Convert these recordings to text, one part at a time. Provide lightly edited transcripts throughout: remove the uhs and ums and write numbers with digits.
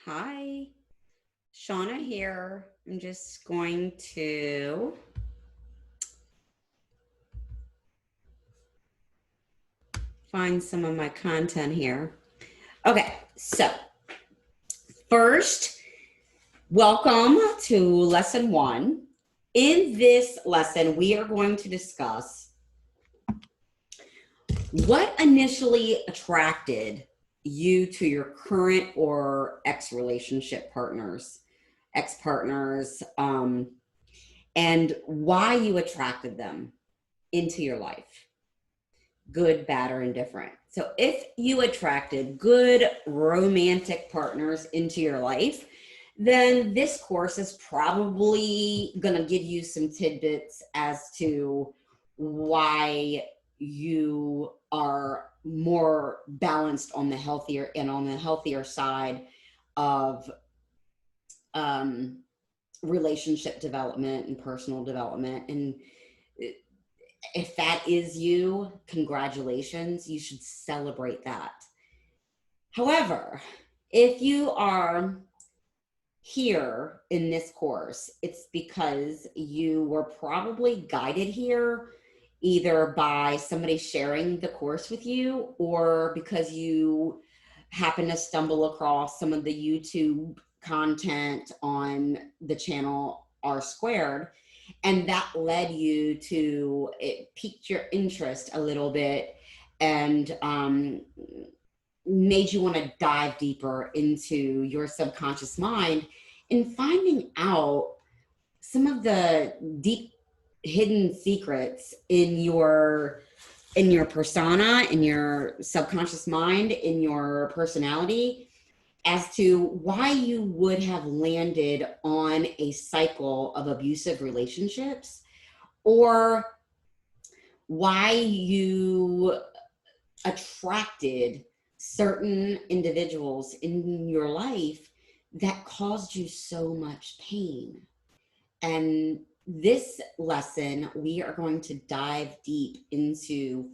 Hi, Shauna here. I'm just going to find some of my content here. Okay, so first, welcome to lesson one. In this lesson, we are going to discuss what initially attracted you to your current or ex-relationship partners, ex-partners, and why you attracted them into your life. Good, bad, or indifferent. So if you attracted good romantic partners into your life, then this course is probably going to give you some tidbits as to why you are more balanced on the healthier side of um, relationship development and personal development. And if that is you, congratulations. You should celebrate that. However, if you are here in this course, it's because you were probably guided here either by somebody sharing the course with you or because you happen to stumble across some of the YouTube content on the channel R Squared, and that led you to, it piqued your interest a little bit and made you want to dive deeper into your subconscious mind and finding out some of the deep hidden secrets in your persona, in your subconscious mind, in your personality, as to why you would have landed on a cycle of abusive relationships, or why you attracted certain individuals in your life that caused you so much pain. And this lesson, we are going to dive deep into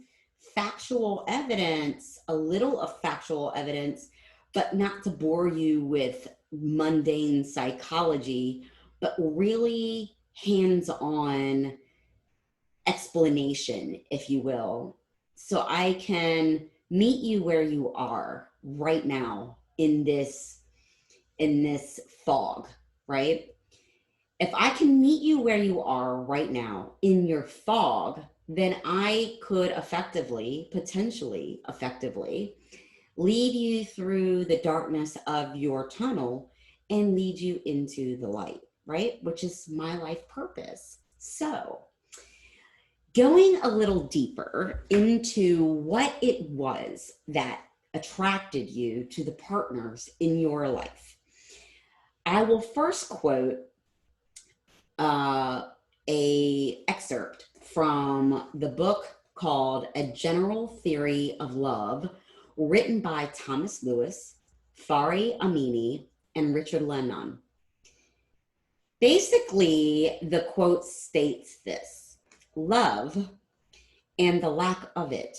factual evidence, a little of factual evidence, but not to bore you with mundane psychology, but really hands-on explanation, if you will, so I can meet you where you are right now in this fog, right? If I can meet you where you are right now in your fog, then I could potentially effectively, lead you through the darkness of your tunnel and lead you into the light, right? Which is my life purpose. So, going a little deeper into what it was that attracted you to the partners in your life, I will first quote a excerpt from the book called A General Theory of Love, written by Thomas Lewis, Fari Amini, and Richard Lennon. Basically, the quote states this: love and the lack of it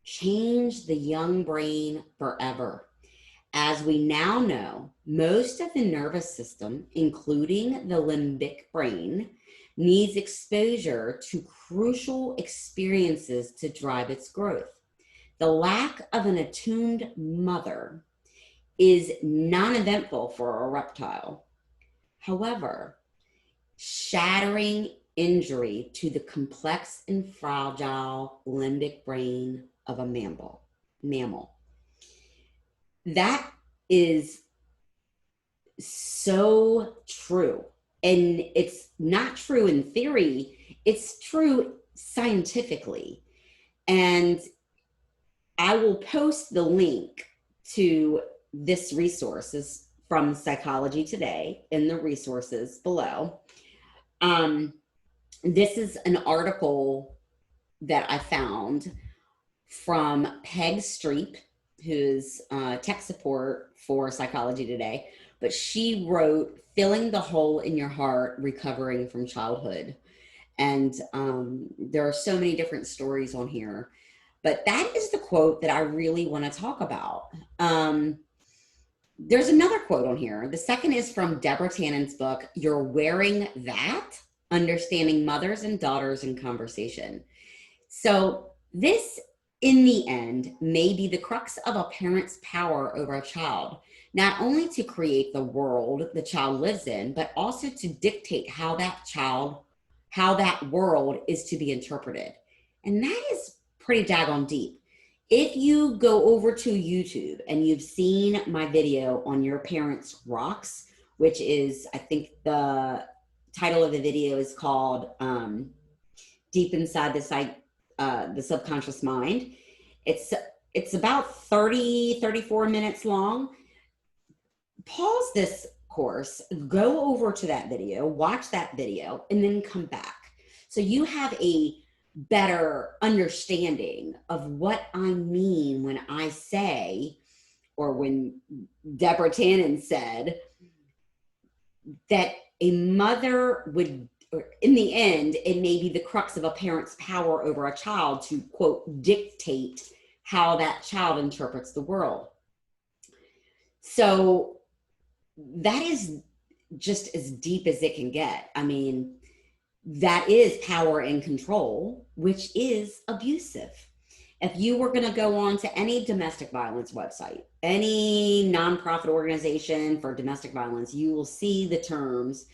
changed the young brain forever. As we now know, most of the nervous system, including the limbic brain, needs exposure to crucial experiences to drive its growth. The lack of an attuned mother is non-eventful for a reptile. However, shattering injury to the complex and fragile limbic brain of a mammal. That is so true. And it's not true in theory, it's true scientifically. And I will post the link to this resource. Is from Psychology Today in the resources below. This is an article that I found from Peg Streep, who's tech support for Psychology Today, but she wrote Filling the Hole in Your Heart, Recovering from Childhood. And there are so many different stories on here, but that is the quote that I really want to talk about. There's another quote on here. The second is from Deborah Tannen's book, You're Wearing That, Understanding Mothers and Daughters in Conversation. So this, in the end, may be the crux of a parent's power over a child, not only to create the world the child lives in, but also to dictate how that world is to be interpreted. And that is pretty daggone deep. If you go over to YouTube and you've seen my video on Your Parents Rocks, which is, I think the title of the video is called Deep Inside the Subconscious Mind. It's about 34 minutes long. Pause this course, go over to that video, watch that video, and then come back. So you have a better understanding of what I mean when I say, or when Deborah Tannen said, that a mother would, or in the end, it may be the crux of a parent's power over a child to, quote, dictate how that child interprets the world. So that is just as deep as it can get. I mean, that is power and control, which is abusive. If you were going to go on to any domestic violence website, any nonprofit organization for domestic violence, you will see the terms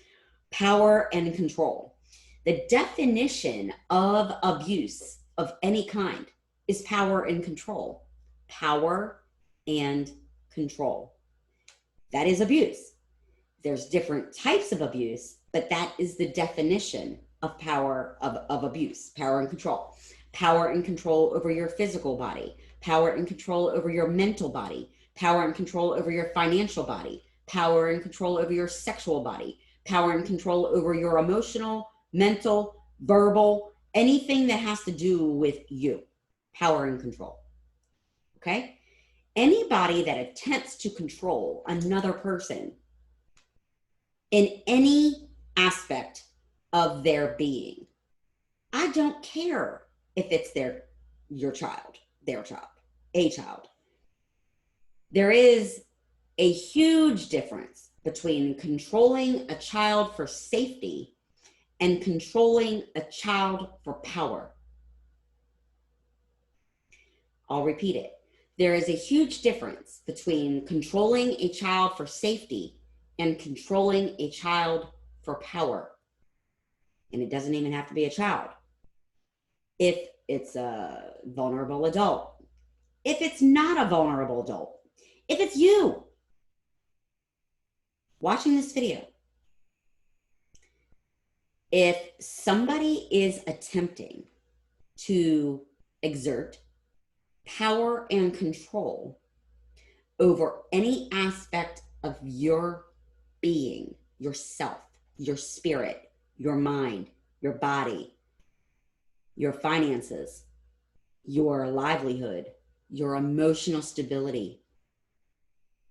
power and control. The definition of abuse of any kind is power and control. Power and control. That is abuse. There's different types of abuse, but that is the definition of power of abuse, power and control. Power and control over your physical body, power and control over your mental body, power and control over your financial body, power and control over your sexual body, power and control over your emotional, mental, verbal, anything that has to do with you, power and control. Okay? Anybody that attempts to control another person in any aspect of their being, I don't care if it's your child, their child, a child. There is a huge difference between controlling a child for safety and controlling a child for power. I'll repeat it. There is a huge difference between controlling a child for safety and controlling a child for power. And it doesn't even have to be a child. If it's a vulnerable adult, if it's not a vulnerable adult, if it's you watching this video, if somebody is attempting to exert power and control over any aspect of your being, yourself, your spirit, your mind, your body, your finances, your livelihood, your emotional stability,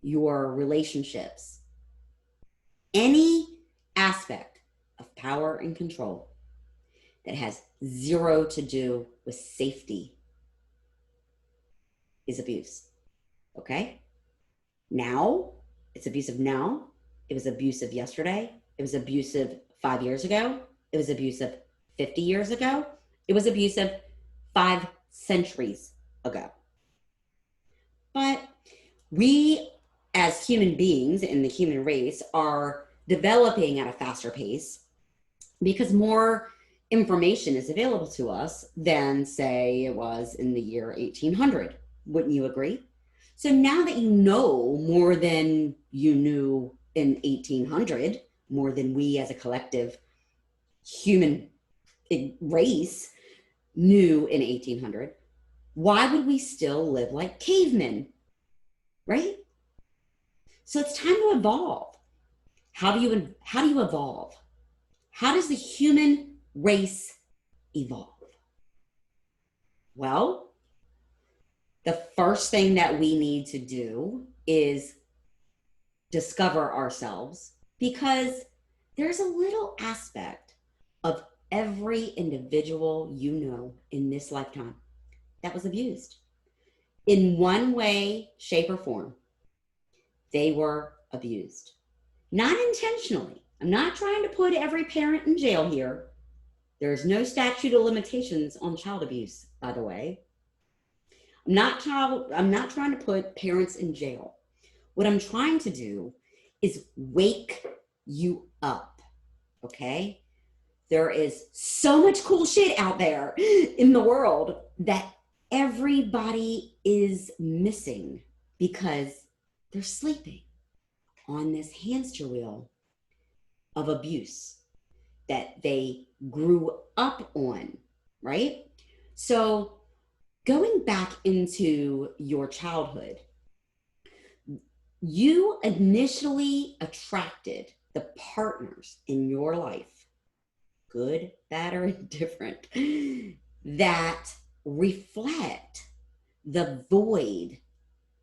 your relationships, any aspect of power and control that has zero to do with safety is abuse. Okay? Now, it's abusive now. It was abusive yesterday. It was abusive 5 years ago. It was abusive 50 years ago. It was abusive 5 centuries ago. But we, as human beings in the human race, are developing at a faster pace because more information is available to us than, say, it was in the year 1800. Wouldn't you agree? So now that you know more than you knew in 1800, more than we as a collective human race knew in 1800, why would we still live like cavemen, right? So it's time to evolve. How do you evolve? How does the human race evolve? Well, the first thing that we need to do is discover ourselves, because there's a little aspect of every individual you know in this lifetime that was abused in one way, shape, or form. they were abused. Not intentionally. I'm not trying to put every parent in jail here. There's no statute of limitations on child abuse, by the way. I'm not trying to put parents in jail. What I'm trying to do is wake you up, okay? There is so much cool shit out there in the world that everybody is missing because they're sleeping on this hamster wheel of abuse that they grew up on, right? So going back into your childhood, you initially attracted the partners in your life, good, bad, or indifferent, that reflect the void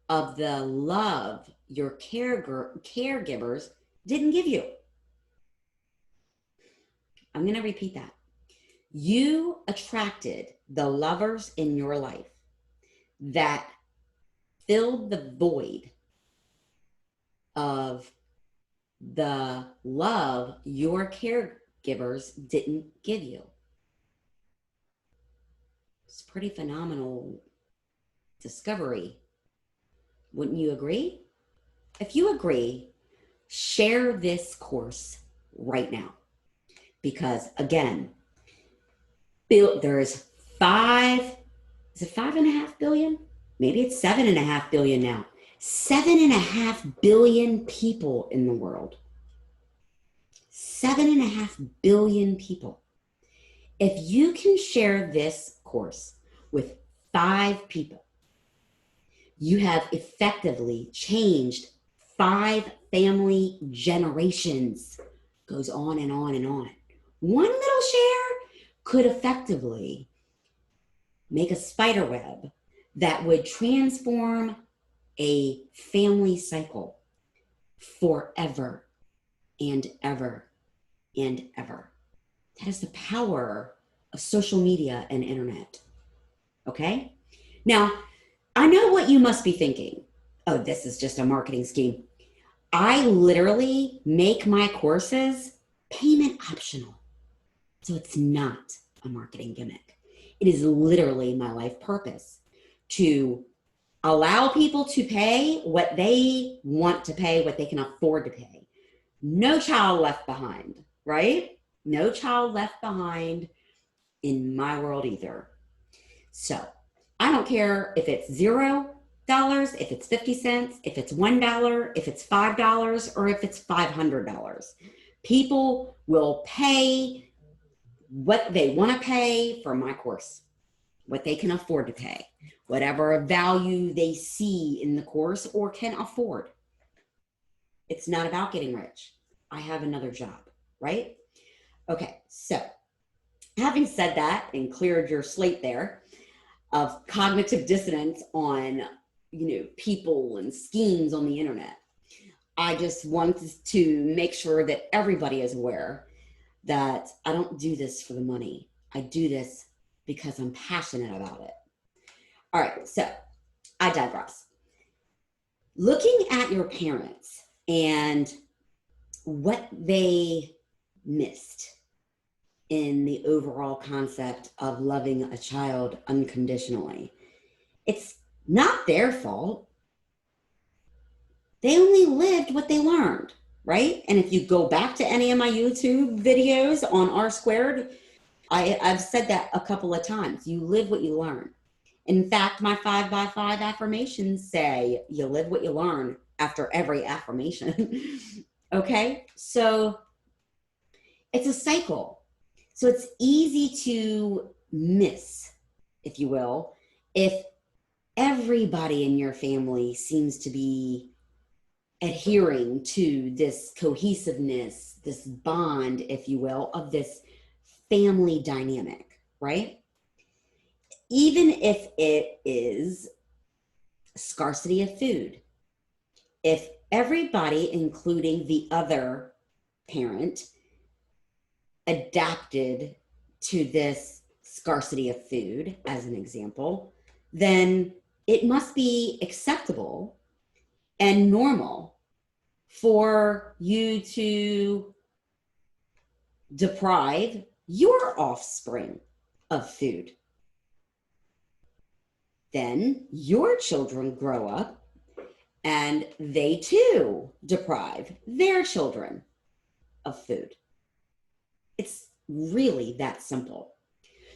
of the love your caregivers didn't give you. I'm going to repeat that. You attracted the lovers in your life that filled the void of the love your caregivers didn't give you. It's a pretty phenomenal discovery. Wouldn't you agree? If you agree, share this course right now. Because again, there's is it 5.5 billion? Maybe it's 7.5 billion now. 7.5 billion people in the world. 7.5 billion people. If you can share this course with 5 people, you have effectively changed 5 family generations. Goes on and on and on. One little share could effectively make a spider web that would transform a family cycle forever and ever and ever. That is the power of social media and internet. Okay? Now, I know what you must be thinking. Oh, this is just a marketing scheme. I literally make my courses payment optional. So it's not a marketing gimmick. It is literally my life purpose to allow people to pay what they want to pay, what they can afford to pay. No child left behind, right? No child left behind in my world either. So I don't care if it's $0, if it's 50 cents, if it's $1, if it's $5, or if it's $500. People will pay what they want to pay for my course, what they can afford to pay, whatever value they see in the course or can afford. It's not about getting rich. I have another job, right? Okay, so having said that and cleared your slate there of cognitive dissonance on, people and schemes on the internet, I just wanted to make sure that everybody is aware that I don't do this for the money. I do this because I'm passionate about it. All right, so I digress. Looking at your parents and what they missed in the overall concept of loving a child unconditionally, it's not their fault. They only lived what they learned, right? And if you go back to any of my YouTube videos on R Squared, I've said that a couple of times. You live what you learn. In fact, my 5x5 affirmations say you live what you learn after every affirmation. Okay? So it's a cycle. So it's easy to miss, if you will, if everybody in your family seems to be adhering to this cohesiveness, this bond, if you will, of this family dynamic, right? Even if it is scarcity of food, if everybody, including the other parent, adapted to this scarcity of food, as an example, then it must be acceptable and normal for you to deprive your offspring of food. Then your children grow up and they too deprive their children of food. It's really that simple.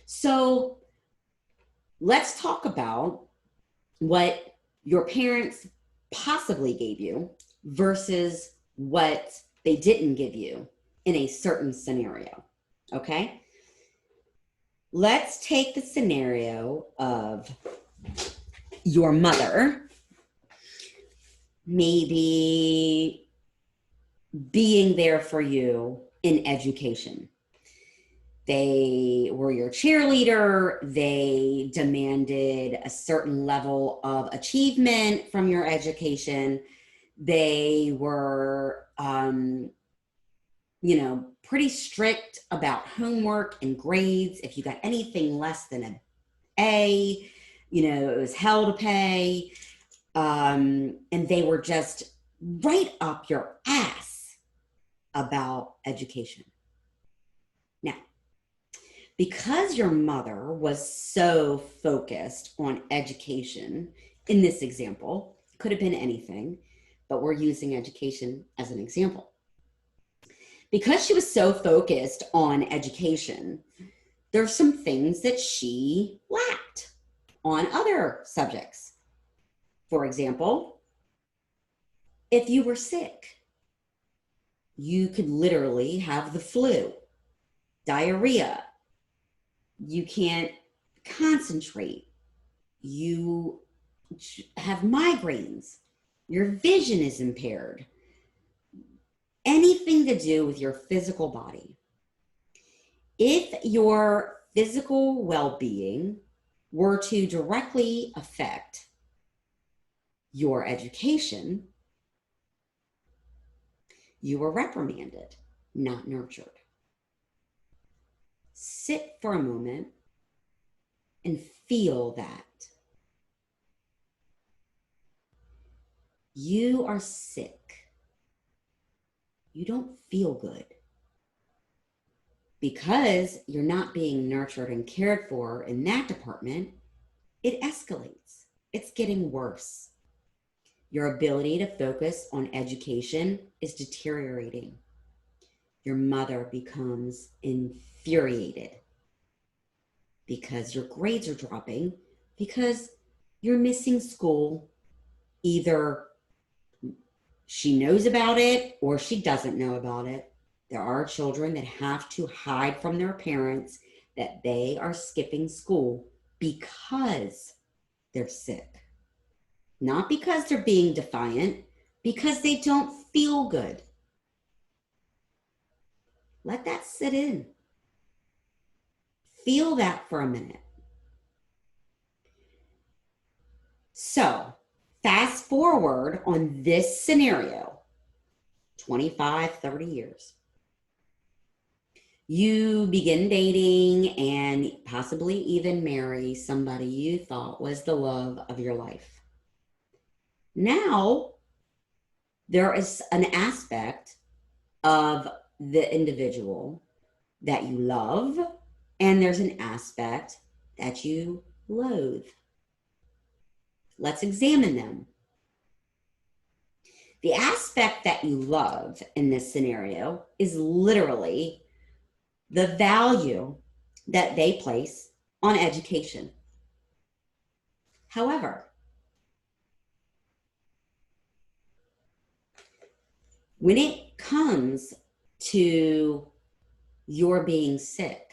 So let's talk about what your parents possibly gave you versus what they didn't give you in a certain scenario. Okay? Let's take the scenario of your mother maybe being there for you in education. They were your cheerleader. They demanded a certain level of achievement from your education. They were, pretty strict about homework and grades. If you got anything less than an A, it was hell to pay. And they were just right up your ass about education. Now, because your mother was so focused on education, in this example, could have been anything, but we're using education as an example. Because she was so focused on education, there's some things that she lacked on other subjects. For example, if you were sick, you could literally have the flu, diarrhea, you can't concentrate, you have migraines, your vision is impaired, anything to do with your physical body. If your physical well-being were to directly affect your education, you were reprimanded, not nurtured. Sit for a moment and feel that. You are sick. You don't feel good because you're not being nurtured and cared for in that department. It escalates. It's getting worse. Your ability to focus on education is deteriorating. Your mother becomes infuriated because your grades are dropping, because you're missing school. Either she knows about it or she doesn't know about it. There are children that have to hide from their parents that they are skipping school because they're sick. Not because they're being defiant, because they don't feel good. Let that sit in. Feel that for a minute. So, fast forward on this scenario, 25, 30 years. You begin dating and possibly even marry somebody you thought was the love of your life. Now, there is an aspect of the individual that you love, and there's an aspect that you loathe. Let's examine them. The aspect that you love in this scenario is literally the value that they place on education. However, when it comes to your being sick,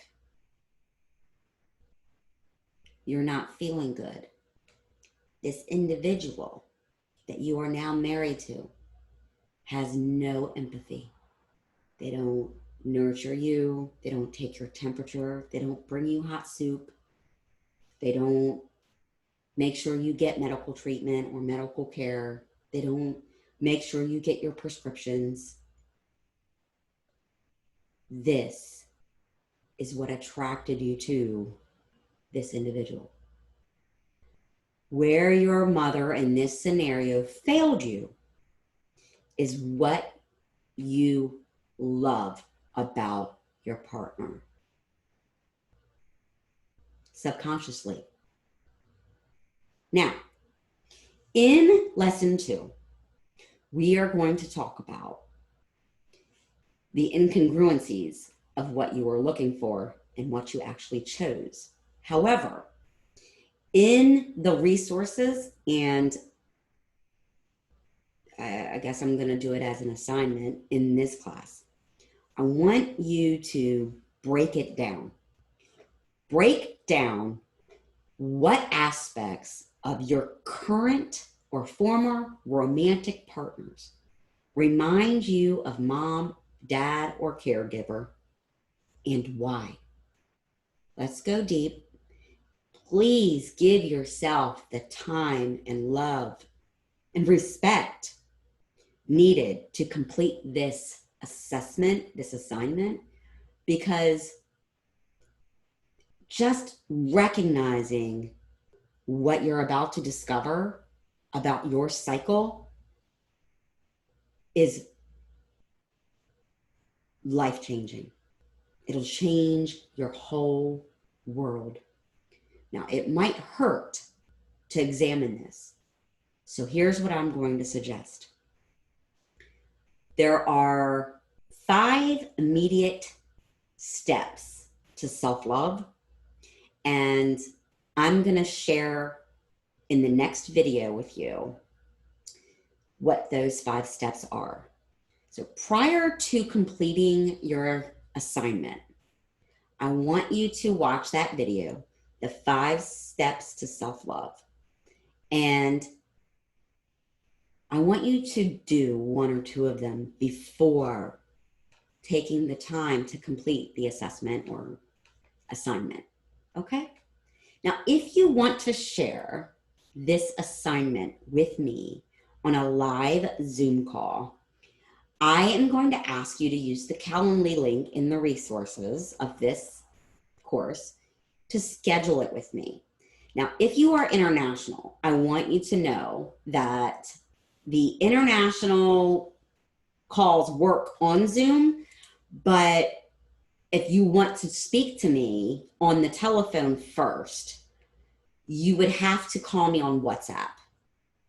you're not feeling good. This individual that you are now married to has no empathy. They don't nurture you. They don't take your temperature. They don't bring you hot soup. They don't make sure you get medical treatment or medical care. They don't make sure you get your prescriptions. This is what attracted you to this individual. Where your mother in this scenario failed you is what you love about your partner. Subconsciously. Now, in lesson 2, we are going to talk about the incongruencies of what you were looking for and what you actually chose. However, in the resources, and I guess I'm going to do it as an assignment in this class, I want you to break it down. Break down what aspects of your current or former romantic partners remind you of mom, dad, or caregiver, and why. Let's go deep. Please give yourself the time and love and respect needed to complete this assessment, this assignment, because just recognizing what you're about to discover about your cycle is life-changing. It'll change your whole world. Now, it might hurt to examine this. So here's what I'm going to suggest. There are 5 immediate steps to self-love, and I'm going to share in the next video with you what those 5 steps are. So prior to completing your assignment, I want you to watch that video, the 5 steps to self-love. And I want you to do 1 or 2 of them before taking the time to complete the assessment or assignment. Okay? Now, if you want to share this assignment with me on a live Zoom call, I am going to ask you to use the Calendly link in the resources of this course to schedule it with me. Now, if you are international, I want you to know that the international calls work on Zoom, but if you want to speak to me on the telephone first, you would have to call me on WhatsApp.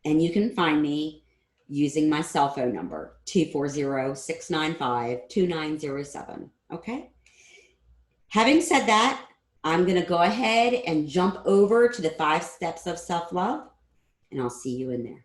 And you can find me using my cell phone number, 240-695-2907. Okay? Having said that, I'm going to go ahead and jump over to the 5 steps of self-love, and I'll see you in there.